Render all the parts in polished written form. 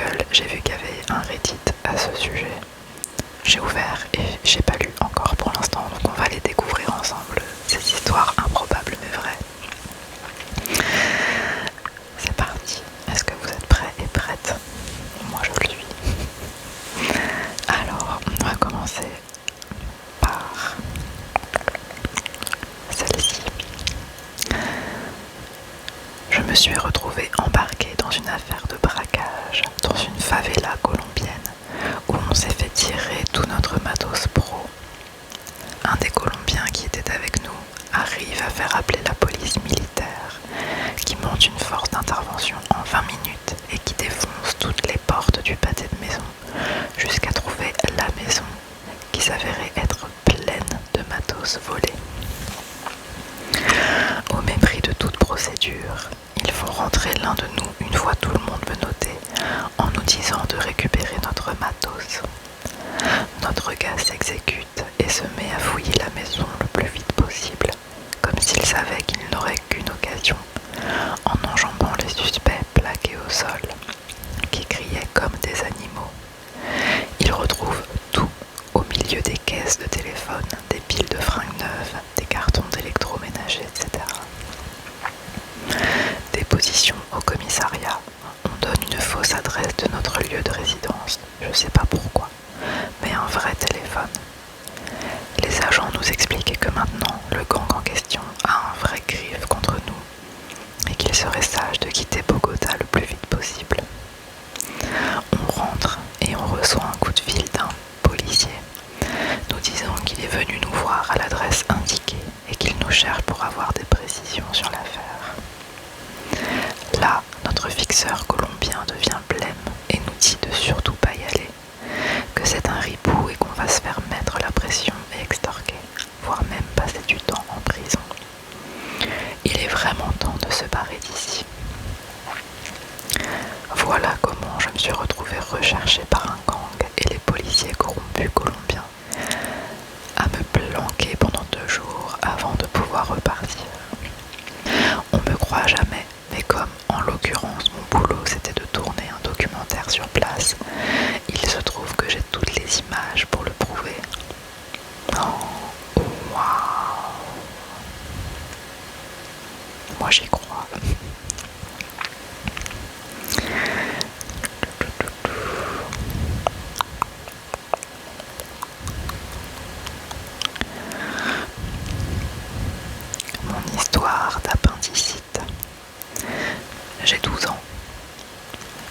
Google, j'ai vu qu'il y avait un Reddit à ce sujet. J'ai ouvert et j'ai pas lu encore pour l'instant, donc on va les découvrir ensemble, ces histoires improbables mais vraies. C'est parti. Est-ce que vous êtes prêts et prêtes? Moi je le suis. Alors, on va commencer par celle-ci. Je me suis retrouvée embarquée dans une affaire de braquage dans une favela colombienne où on s'est fait tirer tout notre matos pro. Un des Colombiens qui était avec nous arrive à faire appeler la police militaire qui monte une force d'intervention en 20 minutes et qui défonce toutes les portes du pâté de maison jusqu'à trouver la maison qui s'avérait être pleine de matos volés. Au mépris de toute procédure, ils font rentrer l'un de nous une fois tout le monde menotté en nous disant de récupérer notre matos. Notre gars s'exécute et se met à fouiller la maison le plus vite possible, comme s'il savait qu'il n'aurait qu'une occasion, en enjambant les suspects plaqués au sol, qui criaient comme des animaux. Il retrouve tout au milieu des caisses de téléphone, des piles de fringues neuves, des cartons d'électroménager, etc. Déposition au commissariat. On donne une fausse adresse de notre lieu de résidence, je sais pas pourquoi, mais un vrai téléphone. Les agents nous expliquaient que maintenant, le gang en question a un vrai griffe contre nous et qu'il serait sage de quitter Bogota le plus vite possible. On rentre et on reçoit un coup de fil d'un policier nous disant qu'il est venu nous voir à l'adresse indiquée et qu'il nous cherche pour avoir des précisions sur l'affaire. Là, notre fixeur colombien devient blême et nous dit de surtout pas y aller, que c'est un ripou et qu'on va se faire mettre la pression et extorquer, voire même passer du temps en prison. Il est vraiment temps de se barrer d'ici. Voilà comment je me suis retrouvée recherchée par un gang et les policiers corrompus colombiens, à me planquer pendant 2 jours avant de pouvoir repartir. On me croit jamais, mais comme en l'occurrence mon boulot c'était de tourner un documentaire sur place, il se trouve que j'ai toutes les images pour le prouver. Oh, waouh! Moi j'y crois. Mon histoire d'appendicite. J'ai 12 ans.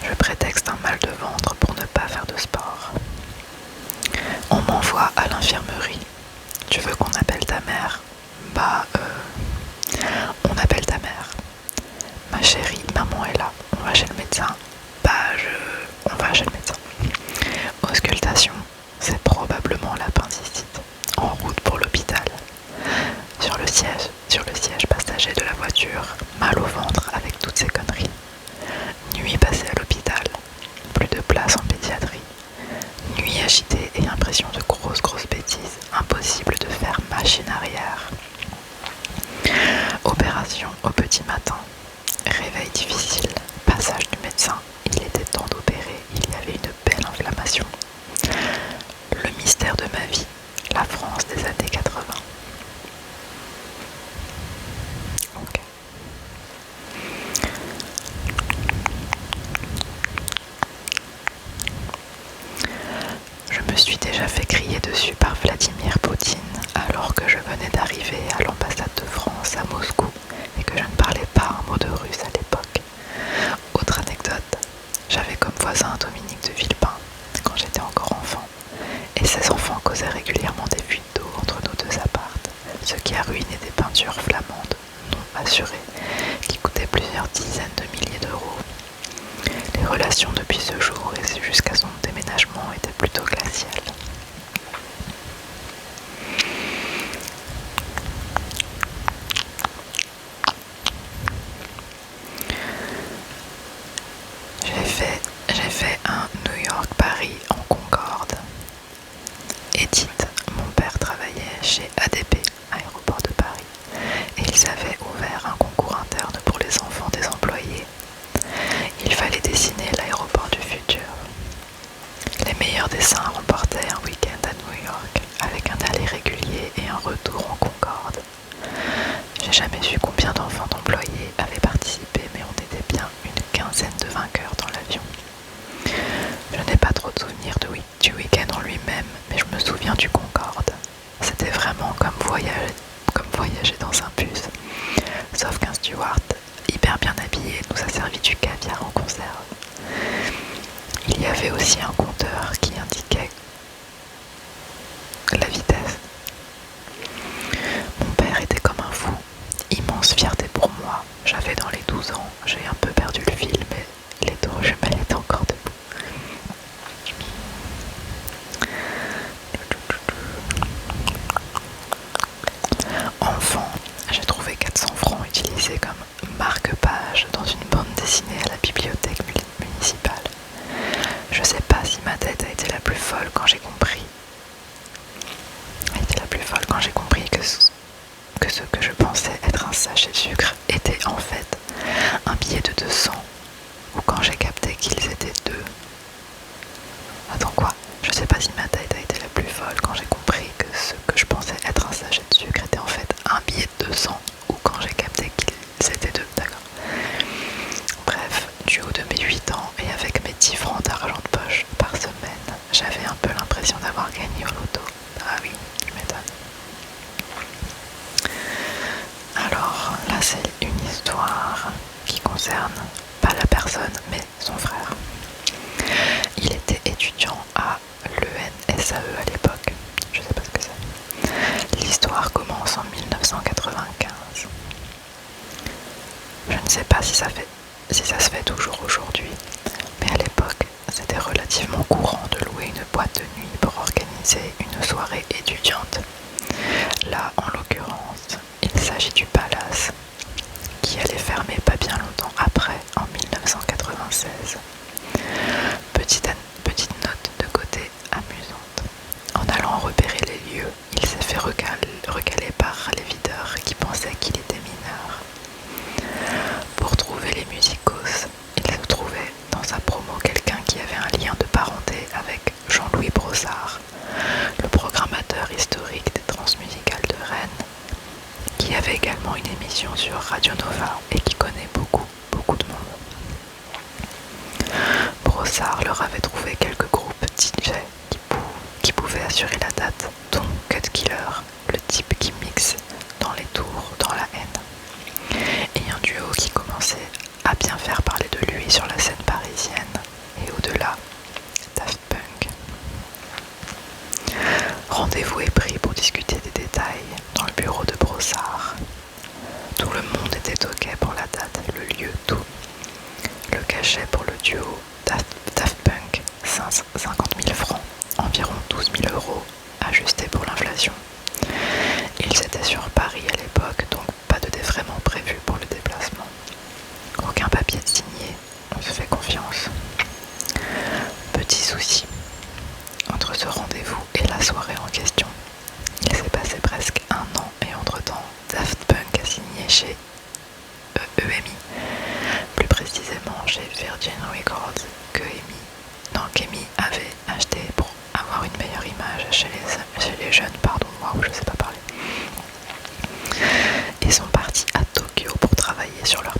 Je prétexte un mal de ventre pour ne pas faire de sport. On m'envoie à l'infirmerie. Tu veux qu'on appelle ta mère? On appelle ta mère. Ma chérie, maman est là. On va chez le médecin. On va chez le médecin. Auscultation, c'est probablement l'appendicite. En route pour l'hôpital. Sur le siège passager de la voiture, mal au ventre avec toutes ces conneries. Nuit passée à l'hôpital. Plus de place en pédiatrie. Nuit agitée et impression de grosses bêtises. Impossible de faire machine arrière. Opération au petit matin. Réveil difficile. Passage du médecin. Il était temps d'opérer. Il y avait une belle inflammation. Le mystère de ma vie. La France des années 80. Ok. Je me suis déjà fait crier dessus par Vladimir Poutine alors que je venais d'arriver à l'ambassade de France à Moscou et que je ne parlais pas un mot de russe à l'époque. Autre anecdote, j'avais comme voisin Dominique de Villepin quand j'étais encore enfant et ses enfants causaient régulièrement des fuites d'eau entre nos 2 appartes, ce qui a ruiné des peintures flamandes non assurées qui coûtaient plusieurs dizaines de milliers d'euros. Les relations depuis ce jour et jusqu'à son déménagement étaient plutôt glaciales. J'ai fait un New York-Paris en Concorde. Edith, mon père travaillait chez ADP, Aéroport de Paris, et ils avaient ouvert un concours interne pour les enfants des employés. Il fallait dessiner l'aéroport du futur. combien d'enfants d'employés avaient participé, mais on était bien une quinzaine de vainqueurs dans l'avion. Je n'ai pas trop de souvenirs du week-end en lui-même, mais je me souviens du Concorde. C'était vraiment comme voyager dans un bus, sauf qu'un steward hyper bien habillé nous a servi du caviar en conserve. Il y avait aussi un compteur qui indiquait la vitesse. Mon père était comme un fou, immense fierté pour moi. J'avais dans les 12 ans, j'ai un peu perdu le fil, mais les tours jumelles étaient encore debout. Enfant, j'ai trouvé 400 francs utilisés comme marque-page dans une bande dessinée à la bibliothèque municipale. Je sais pas si ma tête a été la plus folle quand j'ai compris. Que ce que je pensais être un sachet de sucre était en fait un billet de 200, ou quand j'ai capté qu'ils étaient deux. Attends quoi? Je sais pas si ma tête a été la plus folle quand j'ai compris que ce que je pensais être un sachet de sucre était en fait un billet de 200, ou quand j'ai capté qu'ils étaient deux, d'accord. Bref, du haut de mes 8 ans et avec mes 10 francs d'argent de poche par semaine, j'avais un peu l'impression d'avoir gagné au loto. Ah oui, tu m'étonnes. Alors là, c'est une histoire qui concerne pas la personne mais son frère. Il était étudiant à l'ENSAE à l'époque, je sais pas ce que c'est. L'histoire commence en 1995. Je ne sais pas si ça se fait toujours aujourd'hui, mais à l'époque, c'était relativement courant de louer une boîte de nuit pour organiser une soirée étudiante. Là, en l'occurrence, il s'agit du Palace, qui allait fermer pas bien longtemps après, en 1996. Petite note de côté amusante. En allant repérer les lieux, il s'est fait recaler par les videurs qui pensaient qu'il était mineur. Pour trouver les musicos, il se trouvait dans sa promo quelqu'un qui avait un lien de parenté avec Jean-Louis Brossard, le programmateur historique des transmusicales de Rennes, qui avait également une émission sur Radio Nova et qui connaît beaucoup de monde. Brossard leur avait trouvé quelques groupes DJ qui pouvaient assurer la date, dont Cut Killer, le type qui mixe dans les tours dans la haine, et un duo qui commençait à bien faire parler de lui sur la scène parisienne et au-delà, Daft Punk. Rendez-vous est pris pour discuter des détails dans le bureau de Brossard. Tout le monde était ok pour la date, le lieu, tout. Le cachet pour le duo Daft Punk, 50 000 francs, environ 12 000 euros, ajusté pour l'inflation. Ils étaient sur Paris à l'époque, donc pas de défraiement prévu pour le déplacement. Aucun papier signé, on se fait confiance. Petit souci. Entre ce rendez-vous et la soirée en question, il s'est passé presque un an et entre-temps, Daft Punk a signé chez EMI, plus précisément chez Virgin Records, qu'EMI avait acheté pour avoir une meilleure image chez les jeunes, je sais pas parler. Ils sont partis à Tokyo pour travailler sur leur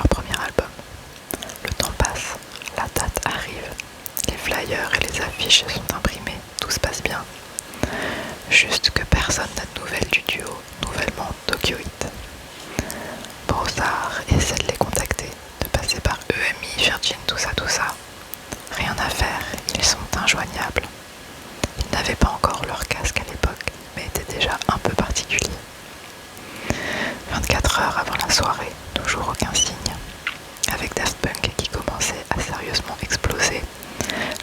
premier album. Le temps passe, la date arrive, les flyers et les affiches sont imprimés, tout se passe bien. Juste que personne n'a de nouvelles du duo nouvellement Tokyoïte. Brossard essaie de les contacter, de passer par EMI, Virgin, tout ça. Rien à faire, ils sont injoignables. Ils n'avaient pas encore leur casque à l'époque, mais étaient déjà un peu particuliers. 24 heures avant la soirée, toujours aucun signe. Avec Daft Punk qui commençait à sérieusement exploser,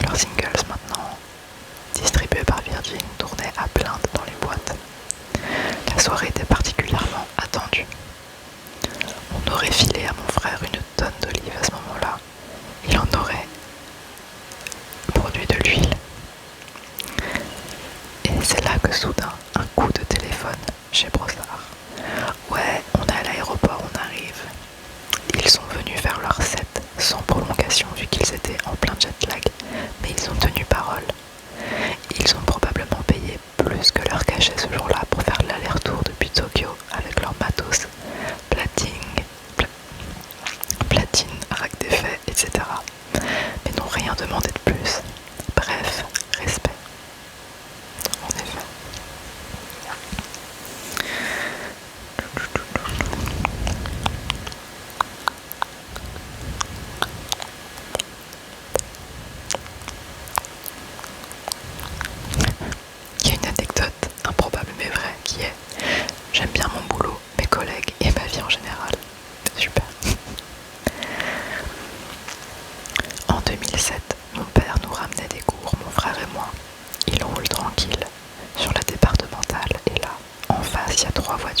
leurs singles maintenant distribués par Virgin tournaient à plainte dans les boîtes. La soirée était particulièrement attendue. On aurait filé à mon frère une tonne d'olives à ce moment-là. Il en aurait produit de l'huile. Et c'est là que soudain, un coup de téléphone chez Brossard. Ouais, on est à l'aéroport, on arrive. Ils sont venus faire leur set sans prolongation vu qu'ils étaient en plein jet lag, mais ils ont tenu parole. Ils ont probablement payé plus que leur cachet ce jour-là pour faire l'aller-retour depuis Tokyo avec leur matos, platine,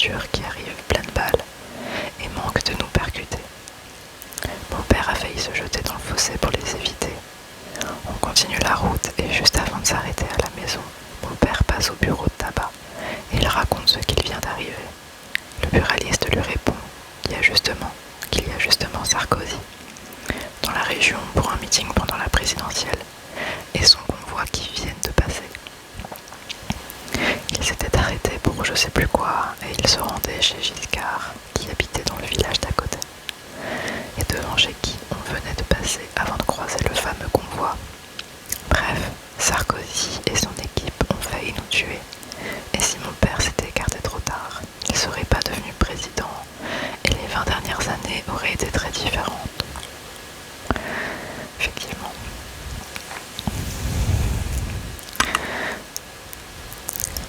voitures qui arrivent pleines balles et manquent de nous percuter. Mon père a failli se jeter dans le fossé pour les éviter. On continue la route et juste avant de s'arrêter à la maison, mon père passe au bureau de tabac et il raconte ce qu'il vient d'arriver. Le buraliste lui répond qu'il y a justement Sarkozy dans la région pour un meeting pendant la présidentielle et son convoi qui viennent de passer. Il s'était arrêté pour je sais plus quoi et il se rendait chez Giscard qui habitait dans le village d'à côté et devant chez qui on venait de passer avant de croiser le fameux convoi. Bref, Sarkozy et son équipe ont failli nous tuer et si mon père s'était écarté trop tard, il ne serait pas devenu président et les 20 dernières années auraient été très différentes. Effectivement.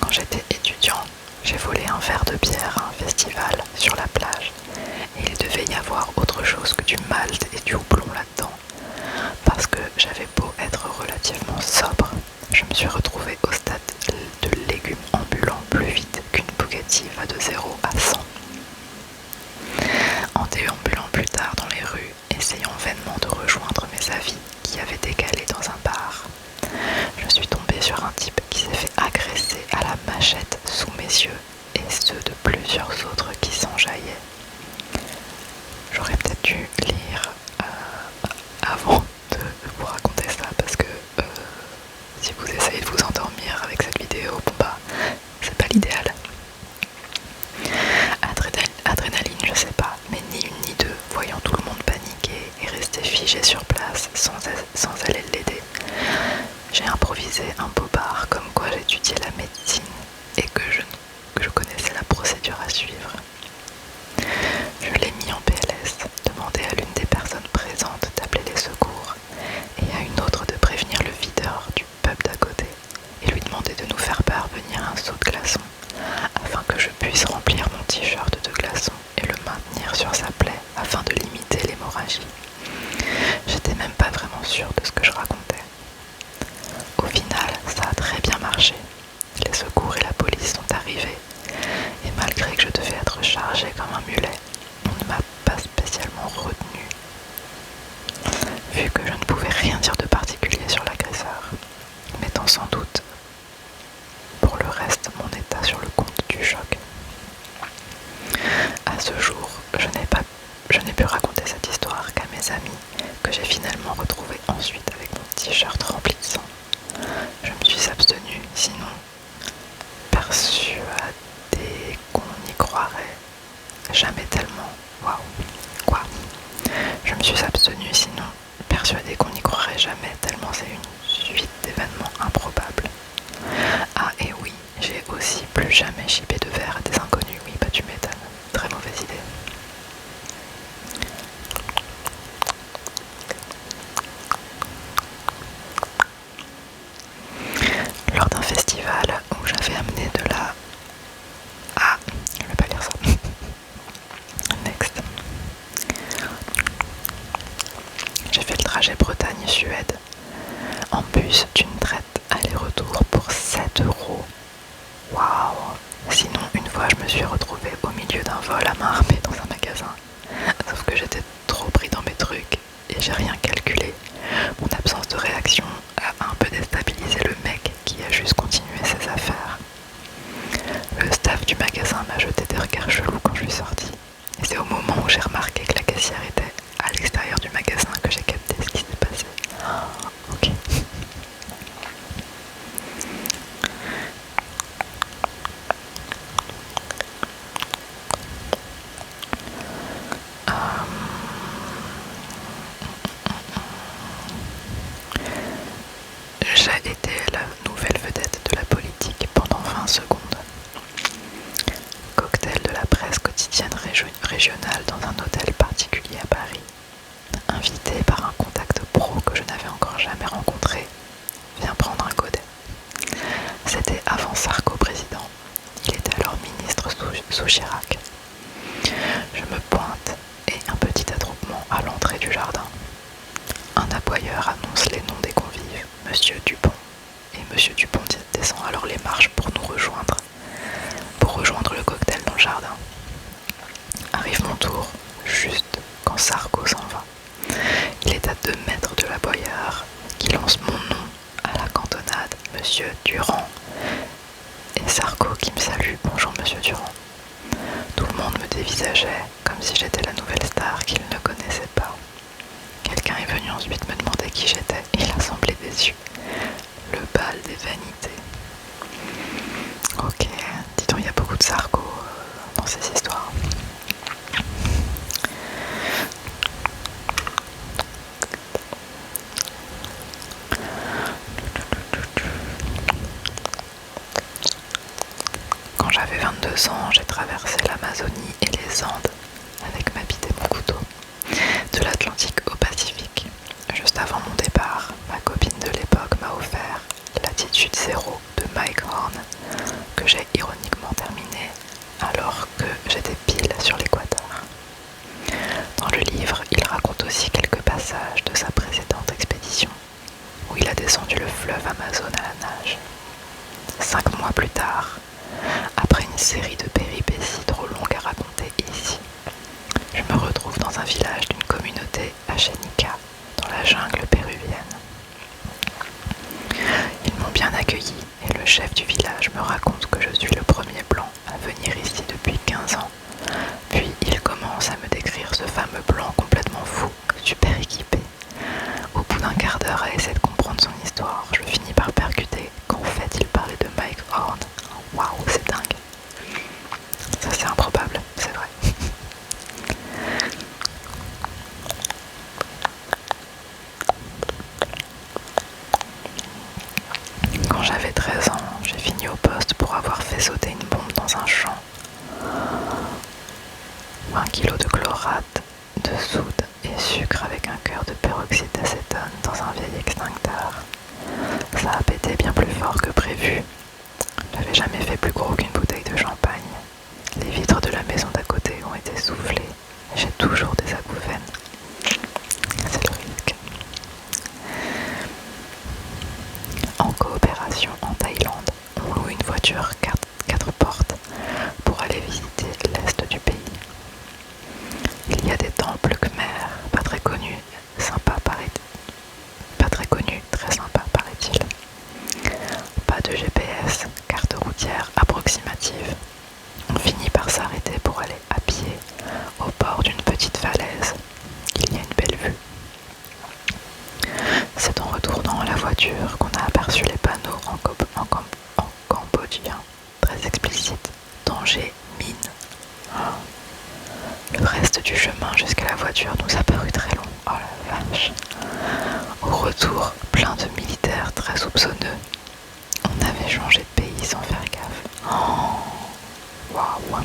Quand j'étais étudiant, j'ai volé un verre de bière à un festival sur la plage et il devait y avoir autre chose que du malt et du houblon là-dedans. Parce que j'avais beau être relativement sobre, je me suis retrouvée au stade de légumes ambulants plus vite qu'une Bugatti va de 0 à 100. En déambulant plus tard dans les rues, essayant vainement de rejoindre mes avis qui avaient décalé dans un bar, je suis tombée sur un type qui s'est fait agresser à la machette sous mes yeux et ceux de plusieurs autres qui s'enjaillaient. J'aurais peut-être dû lire avant de vous raconter ça parce que si vous essayez de vous endormir avec cette vidéo, bon bah c'est pas l'idéal. Adrénaline, je sais pas, mais ni une ni deux, voyant tout le monde paniquer et rester figé sur place sans aller l'aider. J'ai improvisé un bobard comme quoi j'étudiais la médecine et que je connaissais la procédure à suivre. Je l'ai mis en PLS, demandé à l'une des personnes présentes d'appeler les secours et à une autre de prévenir le videur du pub d'à côté et lui demander de nous faire parvenir un seau de glaçons afin que je puisse remplir mon t-shirt de glaçons et le maintenir sur sa plaie afin de limiter l'hémorragie. J'étais même pas vraiment sûre de ce que je racontais. Au final, ça a très bien marché. Les secours et la police sont arrivés et malgré que je devais être chargée comme un mulet, on ne m'a pas spécialement retenue vu que je ne pouvais rien dire de particulier sur l'agresseur, mettant sans doute pour le reste mon état sur le compte du choc. À ce jour, je n'ai pu raconter cette histoire qu'à mes amis que j'ai finalement retrouvés ensuite avec mon t-shirt rempli de sang. Je me suis abstenue, sinon persuadée qu'on y croirait jamais tellement. Waouh, quoi? Je me suis abstenue, sinon persuadée qu'on n'y croirait jamais tellement c'est une suite d'événements improbables. Ah et oui, j'ai aussi plus jamais chipé de verre à des inconnus. Oui, bah tu m'étonnes. Très mauvaise idée. Lors d'un festival où j'avais amené de la... Ah, je vais pas lire ça. Next. J'ai fait le trajet Bretagne-Suède en bus d'une traite aller-retour pour 7 €. Waouh! Sinon, une fois, je me suis retrouvée au milieu d'un vol à main armée dans un magasin. Sauf que j'étais trop pris dans mes trucs et j'ai rien calculé. Mon absence de réaction a un peu déstabilisé le mec qui a juste continué ses affaires. Le staff du magasin m'a jeté des regards chelous quand je suis sortie. Et c'est au moment où j'ai remarqué que la caissière était à l'extérieur du magasin que j'ai capté ce qui s'est passé. Ok. J'ai été la nouvelle vedette de la politique pendant 20 secondes. Cocktail de la presse quotidienne régionale dans un hôtel particulier à Paris. Invité par un contact pro que je n'avais encore jamais rencontré, viens prendre un godet. C'était avant Sarko président. Il était alors ministre sous Chirac. Je me pointe et un petit attroupement à l'entrée du jardin. Un aboyeur annonce les noms des convives, Monsieur Dupont. Et Monsieur Dupont descend alors les marches pour nous rejoindre le cocktail dans le jardin. Monsieur Durand. Et Sarko qui me salue, bonjour Monsieur Durand. Tout le monde me dévisageait, comme si j'étais la nouvelle star qu'il ne connaissait pas. Quelqu'un est venu ensuite me demander qui j'étais, et il a semblé déçu. Le bal des vanités. Ok, dis donc, il y a beaucoup de Sarko dans ces histoires. Quand j'avais 22 ans, j'ai traversé l'Amazonie et les Andes avec ma bite et mon couteau, de l'Atlantique au Pacifique. Juste avant mon départ, ma copine de l'époque m'a offert Latitude Zéro de Mike Horn, que j'ai ironiquement terminé alors que j'étais pile sur l'équateur. Dans le livre, il raconte aussi quelques passages de sa précédente expédition, où il a descendu le fleuve Amazon à la nage. 5 mois plus tard, après une série de péripéties trop longues à raconter ici, je me retrouve dans un village d'une communauté Achenica, dans la jungle péruvienne. Ils m'ont bien accueilli et le chef du village me raconte que je suis le premier blanc à venir ici depuis 15 ans. Puis il commence à me décrire ce fameux blanc complètement fou, super équipé. Au bout d'un quart d'heure à essayer de comprendre son histoire, je finis par percuter qu'en fait il parlait de Mike Horn. Waouh, c'est dingue. Ça c'est improbable, c'est vrai. Quand j'avais 13 ans, j'ai fini au poste pour avoir fait sauter une bombe dans un champ. 1 kilo de chlorate, de soude et sucre avec un cœur de peroxyde d'acétone dans un vieil extincteur. Ça a pété bien plus fort que prévu. J'avais jamais fait plus gros qu'une bouteille de champagne. Les vitres de la maison d'à côté ont été soufflées. J'ai toujours des acouphènes. C'est le risque. En coopération en Thaïlande, on loue une voiture 4 portes pour aller visiter l'est du pays. Il y a des temples khmers, pas très connus, très sympa paraît-il. Pas de GPS, carte routière approximative. On finit par s'arrêter pour aller à pied au bord d'une petite falaise. Il y a une belle vue. C'est en retournant à la voiture qu'on a aperçu les panneaux en cambodgien, très explicite. Danger, mine. Le reste du chemin jusqu'à la voiture nous a paru très long. Oh la vache. Au retour, plein de militaires très soupçonneux. On avait changé de pays sans faire gaffe. Oh, waouh.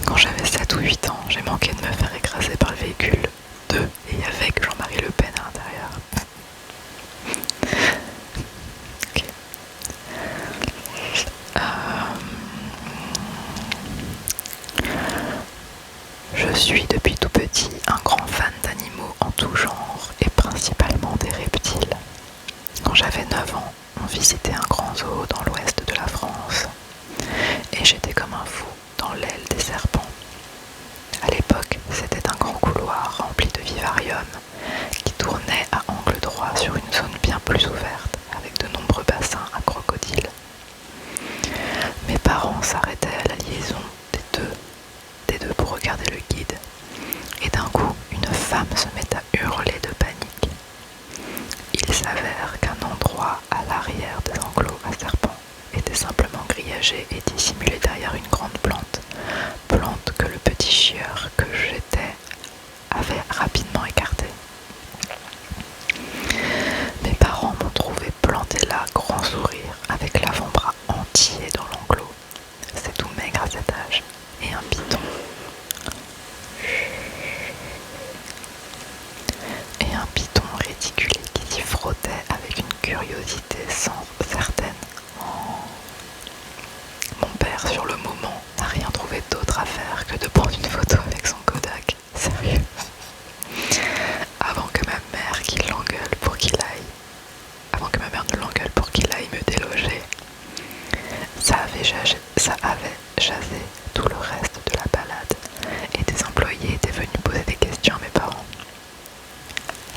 Quand j'avais 7 ou 8 ans, j'ai manqué de me faire écraser par le véhicule de et avec Jean-Marie Le Pen à l'intérieur. Okay. Je suis depuis tout petit un grand fan d'animaux en tout genre et principalement des reptiles. Quand j'avais 9 ans, on visitait un grand zoo dans l'ouest de la France et j'étais comme un fou dans l'aile des serpents. À l'époque, c'était un grand couloir rempli de vivariums qui tournait à angle droit sur une zone bien plus ouverte avec de nombreux bassins à crocodiles. Mes parents s'arrêtaient à la liaison des deux pour regarder le guide et d'un coup, une femme se met à hurler de panique. Il s'avère qu'un endroit à l'arrière des enclos à serpents était simplement grillagé et dissimulé derrière une grande plante que le petit chieur que j'étais avait rapidement écarté. Mes parents m'ont trouvé planté là, grand sourire, avec l'avant-bras entier dans l'enclos. C'est tout maigre à cet âge, et un python. Et un python réticulé qui s'y frottait avec une curiosité certaine. Mon père, sur le moment, n'a rien trouvé d'autre à faire que de prendre une photo avec son Kodak. Sérieux. Avant que ma mère ne l'engueule pour qu'il aille me déloger. Ça avait jasé tout le reste de la balade et des employés étaient venus poser des questions à mes parents.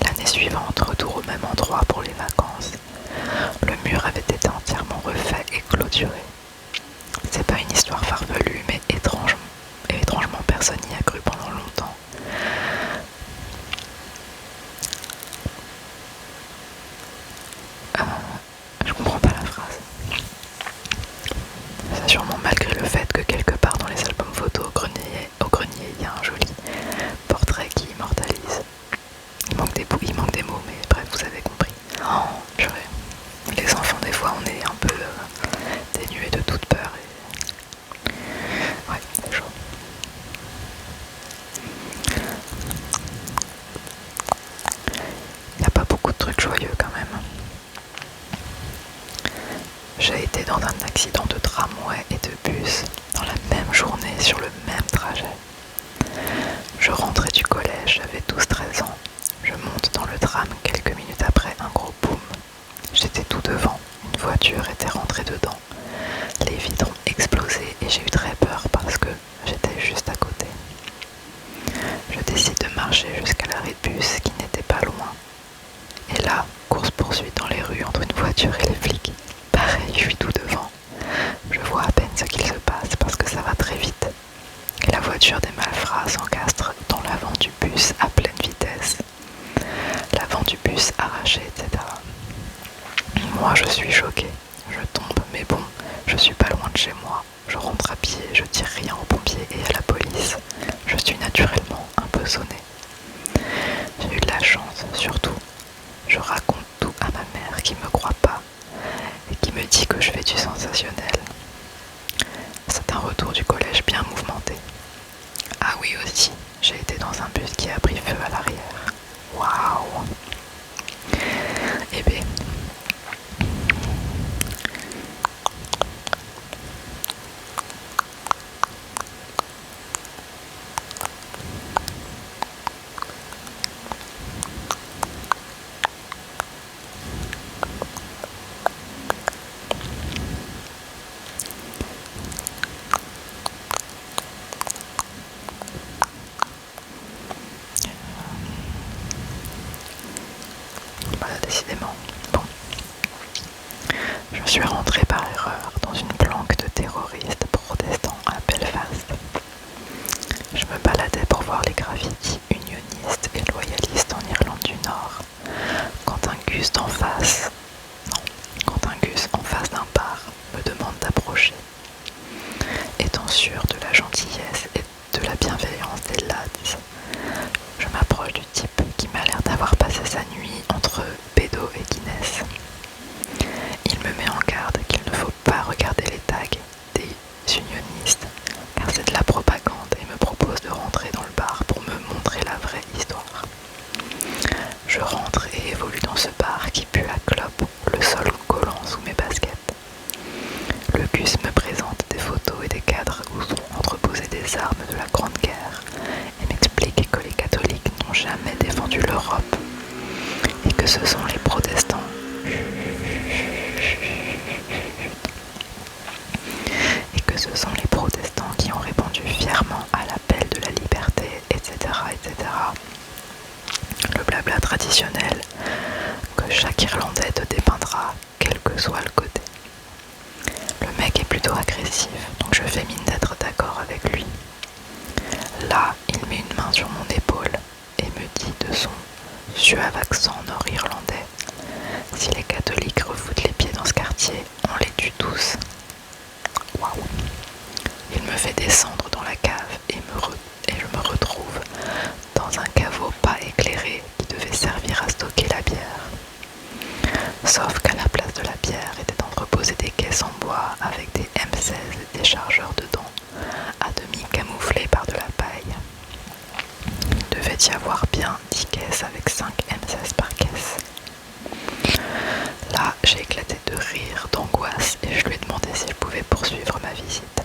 L'année suivante, retour au même endroit pour les vacances. Le mur avait été entièrement refait et clôturé. C'est pas une histoire farfelue, mais étrangement personne n'y a cru pendant longtemps. Je comprends pas la phrase. C'est sûrement malgré le fait que quelque part dans les albums photos au grenier, il y a un joli portrait qui immortalise. Il manque des mots, mais bref, vous avez compris. Oh, purée. Les enfants, des fois, on est un peu dénués de toute peur. Ouais, c'est chaud. Il n'y a pas beaucoup de trucs joyeux quand même. J'ai été dans un accident de tramway et de bus dans la même journée sur le même trajet. Je rentrais du collège, j'avais 12-13 ans. Je monte dans le tram quelques minutes après un gros boom. J'étais tout devant, une voiture était rentrée dedans. Les vitres ont explosé et j'ai eu très peur parce que j'étais juste à côté. Je décide de marcher jusqu'à l'arrêt de bus qui n'était pas loin. Et là, course-poursuite dans les rues entre une voiture et les flics. Pareil, je suis tout devant. Je vois à peine ce qu'il se passe parce que ça va très vite. Et la voiture des malfrats s'encastre dans l'avant du bus à pleine vitesse. L'avant du bus arraché, etc. Moi, je suis choquée. Je tombe, mais bon, je suis pas loin de chez moi. Je rentre à pied, je tire rien aux pompiers et à la police. Je suis naturellement un peu sonnée. J'ai eu de la chance, surtout. Je raconte tout à ma mère qui me croit pas et qui me dit que je fais du sensationnel. C'est un retour du collège bien mouvementé. Ah oui aussi, j'ai été dans un bus qui a pris feu à l'arrière. Waouh! Eh bien, voilà, décidément. Bon. Je suis rentrée par erreur dans une planque de terroristes protestants à Belfast. Je me baladais pour voir les graffitis unionistes et loyalistes en Irlande du Nord, quand un gus en face d'un bar me demande d'approcher. Étant sûr de la gentillesse et de la bienveillance des lads, je m'approche du type qui m'a l'air d'avoir passé sa nuit entre Bédo et Guinness. Il me met en garde qu'il ne faut pas regarder les tags des unionistes, car c'est de la propagande, et me propose de rentrer dans le bar pour me montrer la vraie histoire. Je rentre et évolue dans ce bar qui pue la clope, le sol collant sous mes baskets. Le Gus me présente des photos et des cadres où sont entreposées des armes de la Grande Guerre et m'explique que les catholiques n'ont jamais défendu l'Europe et que ce sont les protestants qui ont répondu fièrement à l'appel de la liberté, etc., etc. Le blabla traditionnel que chaque Irlandais te dépeindra, quel que soit le côté. Le mec est plutôt agressif, donc je fais mine d'être d'accord avec lui. Là, il met une main sur mon épaule et me dit de son suave accent nord-irlandais: si les catholiques refoutent les pieds dans ce quartier, on les tue tous. Waouh! Il me fait descendre dans la cave et je me retrouve dans un caveau pas éclairé qui devait servir à stocker la bière. Sauf qu'à la place de la bière étaient entreposées des caisses en bois avec des M16 et des chargeurs dedans, à demi camouflés par de la paille. Il devait y avoir bien 10 caisses avec 5 M16 par caisse. Là, j'ai éclaté de rire, d'angoisse, et je lui ai demandé si je pouvais poursuivre ma visite.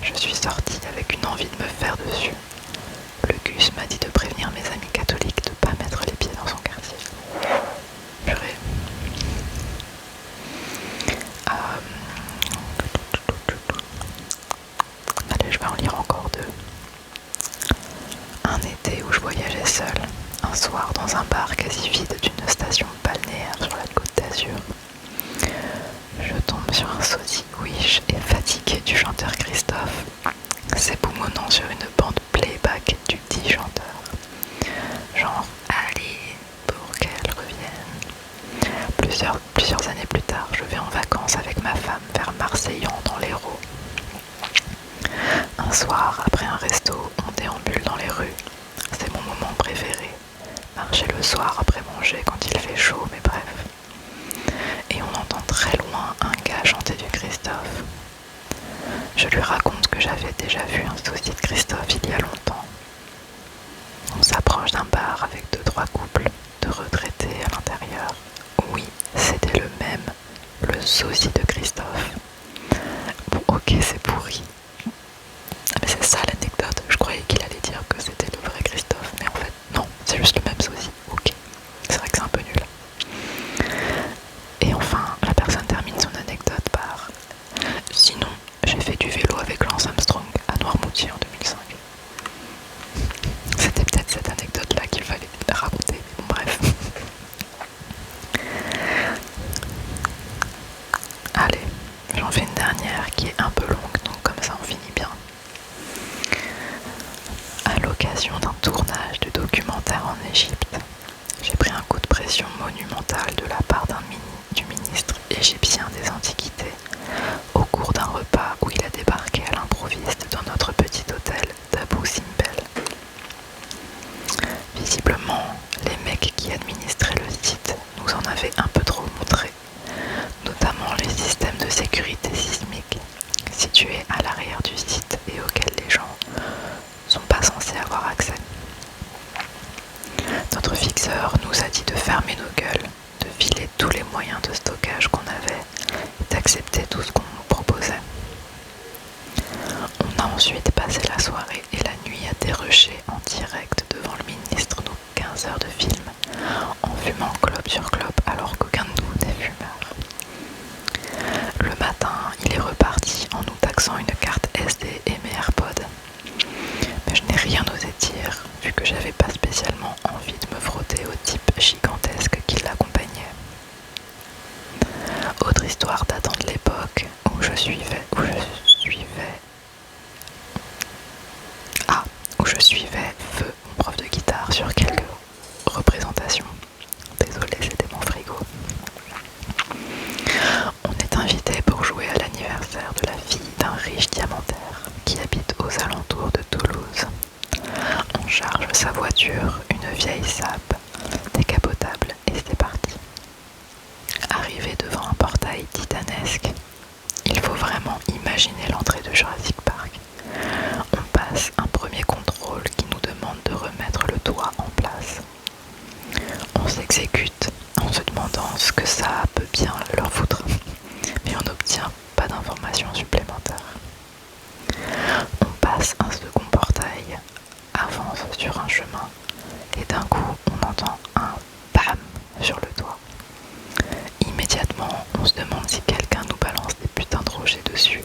Je suis sortie avec une envie de me faire dessus. Le Gus m'a dit de prévenir mes amis catholiques de ne pas mettre les pieds dans son quartier. Purée. soir, après un resto, on déambule dans les rues. C'est mon moment préféré. Marcher le soir après manger quand il fait chaud, mais bref. Et on entend très loin un gars chanter du Christophe. Je lui raconte que j'avais déjà vu un sosie de Christophe il y a longtemps. On s'approche d'un bar avec 2-3 couples de retraités à l'intérieur. Oui, c'était le même, le sosie de Christophe. Bon, ok, c'est pourri. Mais c'est ça l'anecdote. Je croyais qu'il allait dire que c'était le vrai Christophe, mais en fait, non, c'est juste le même sosie. Ok, c'est vrai que c'est un peu nul. Et enfin, la personne termine son anecdote par sinon, j'ai fait du vélo avec Lance Armstrong à Noirmoutier en 2005. C'était peut-être cette anecdote-là qu'il fallait raconter, mais bon, bref. Allez, j'en fais une dernière qui est un peu longue, donc comme ça on finit bien. À l'occasion d'un tournage de documentaire en Égypte, j'ai pris un coup de pression monumental de la part du ministre égyptien des Antiquités au cours d'un repas où il a débarqué à l'improviste dans notre petit hôtel d'Abou Simbel. Visiblement, les mecs qui administraient le site nous en avaient un peu trop montré, notamment les systèmes de sécurité sismique situés à l'arrière du site et auxquels les gens sont pas censés avoir accès. Notre fixeur nous a dit de fermer nos gueules, de filer tous les moyens de stockage qu'on avait et d'accepter tout ce qu'on nous proposait. On a ensuite passé la soirée et la nuit à dérocher en direct devant le ministre nos 15 heures de film en fumant clope sur clope alors qu'aucun de nous n'est fumeur. Le matin, il est reparti en nous taxant une carte SD et mes AirPods. Mais je n'ai rien osé dire, vu que j'avais pas spécialement envie de me frotter au type gigantesque qui l'accompagnait. Autre histoire datant de l'époque où je suivais Feu, mon prof de guitare, sur quelques représentations. Désolé, c'était mon frigo. On est invité pour jouer à l'anniversaire de la fille d'un riche diamantaire qui habite aux alentours de Toulouse. On charge sa voiture, une vieille Saab, décapotable, et c'est parti. Arrivé devant un portail titanesque, il faut vraiment imaginer l'entrée de Jurassic Park. On passe un premier contrôle qui nous demande de remettre le toit en place. On s'exécute en se demandant ce que ça peut bien leur foutre, mais on n'obtient pas d'informations supplémentaires. On passe un second portail, avance sur un chemin, et d'un coup on entend un BAM sur le toit. Immédiatement, on se demande si quelqu'un nous balance des putains de rochers dessus,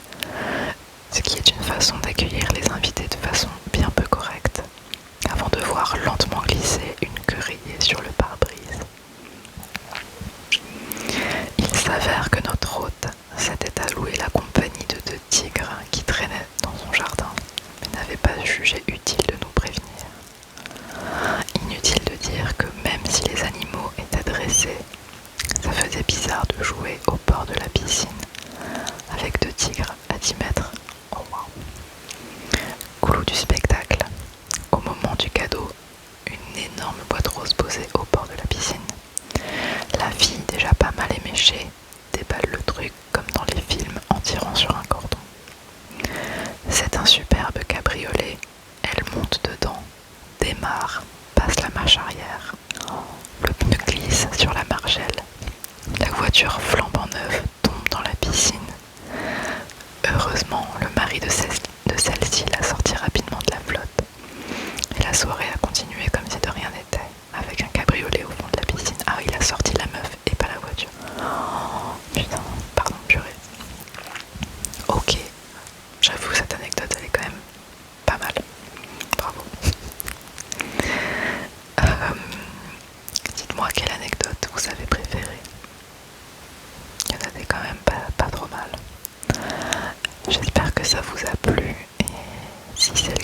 ce qui est une façon d'accueillir les invités de façon bien peu correcte, avant de voir lentement glisser une queue rayée sur le pare-brise. Il s'avère que notre hôte s'était alloué la compagnie de 2 tigres qui traînaient dans son jardin, mais n'avait pas jugé utile de nous prévenir. Inutile de dire que même si les animaux étaient dressés, ça faisait bizarre de jouer au bord de la piscine avec 2 tigres à 10 mètres. Oh wow. Clou du spectacle, au moment du cadeau, une énorme boîte rose posée au bord de la piscine. La fille, déjà pas mal éméchée, déballe le truc comme dans les films en tirant sur un cordon. C'est un superbe cabriolet, elle monte dedans, démarre, passe la marche arrière. Le pneu glisse sur la margelle. La voiture flambant neuve tombe dans la piscine. Heureusement, le mari de celle-ci l'a sorti rapidement de la flotte. Et la soirée a continué comme si de rien n'était, avec un cabriolet au fond de la piscine. Ah, il a sorti la meuf et pas la voiture. Oh, putain, pardon, purée. Ok, j'avoue, cette anecdote, elle est quand même pas mal. Bravo. Dites-moi quelle anecdote vous avez préférée. Il y en avait quand même pas trop mal. J'espère que ça vous a plu et si c'est